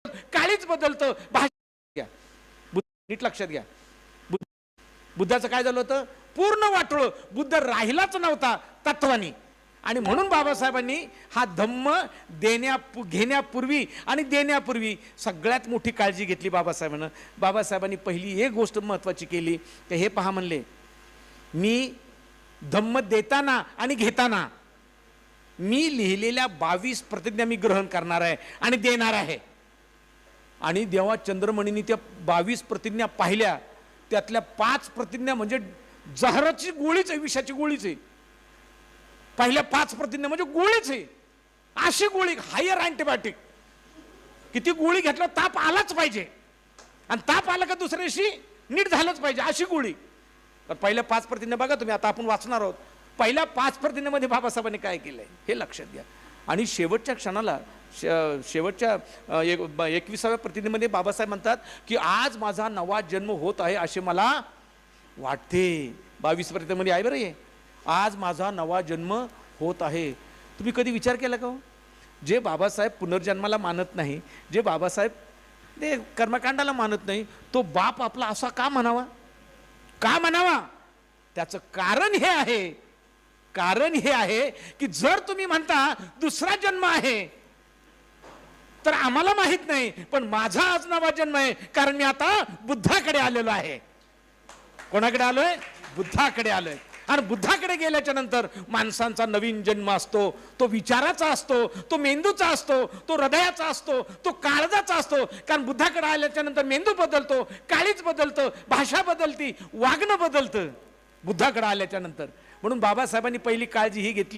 काळीच बदलतं, भाषा घ्या. नीट लक्षात घ्या. बुद्धाचं काय झालं होतं? पूर्ण वाटोळं. बुद्ध राहिलाच नव्हता तत्वानी. आणि म्हणून बाबासाहेबांनी हा धम्म घेण्यापूर्वी आणि देण्यापूर्वी सगळ्यात मोठी काळजी घेतली बाबासाहेबांनी पहिली एक गोष्ट महत्वाची केली की हे पहा म्हणले, मी धम्म देताना आणि घेताना मी लिहिलेल्या 22 प्रतिज्ञा मी ग्रहण करणार आहे आणि देणार आहे. आणि जेव्हा चंद्रमणींनी त्या 22 प्रतिज्ञा पाहिल्या, त्यातल्या 5 प्रतिज्ञा म्हणजे जहराची गोळीच आहे, विषाची गोळीच आहे. पहिल्या 5 प्रतिज्ञा म्हणजे गोळीच आहे. अशी गोळी, हायर अँटीबायोटिक. किती गोळी घेतला ताप आलाच पाहिजे, आणि ताप आला का दुसऱ्या दिवशी नीट झालंच पाहिजे, अशी गोळी. तर पहिल्या 5 प्रतिज्ञा बघा तुम्ही, आता आपण वाचणार आहोत. पहिल्या 5 प्रतिज्ञेमध्ये बाबासाहेबांनी काय केलंय हे लक्षात घ्या. आणि शेवटच्या क्षणाला शेवटच्या 21व्या प्रतिज्ञेमध्ये बाबासाहेब म्हणतात की आज माझा नवा जन्म होत आहे असे मला वाटते. 22 प्रतिज्ञेमध्ये आहे बरं हे, आज माझा नवा जन्म होत आहे. तुम्ही कधी विचार केला का? जे बाबासाहेब पुनर्जन्माला मानत नाही, जे बाबासाहेब ते कर्मकांडाला मानत नाही, तो बाप आपला असा का म्हणावा? का म्हणावा? त्याचं कारण हे आहे की जर तुम्ही म्हणता दुसरा जन्म आहे तर आम्हाला माहित नाही, पण माझा आज नवा जन्म आहे, कारण मी आता बुद्धाकडे आलेलो आहे. कोणाकडे आलोय? बुद्धाकडे आलोय. आणि बुद्धाकडे गेल्याच्या नंतर माणसांचा नवीन जन्म असतो. तो विचाराचा असतो, तो मेंदूचा असतो, तो हृदयाचा असतो, तो काळजाचा असतो. कारण बुद्धाकडे आल्याच्या नंतर मेंदू बदलतो, काळीच बदलतं, भाषा बदलती, वागणं बदलतं बुद्धाकडे आल्याच्या नंतर. म्हणून बाबासाहेबांनी पहिली काळजी ही घेतली.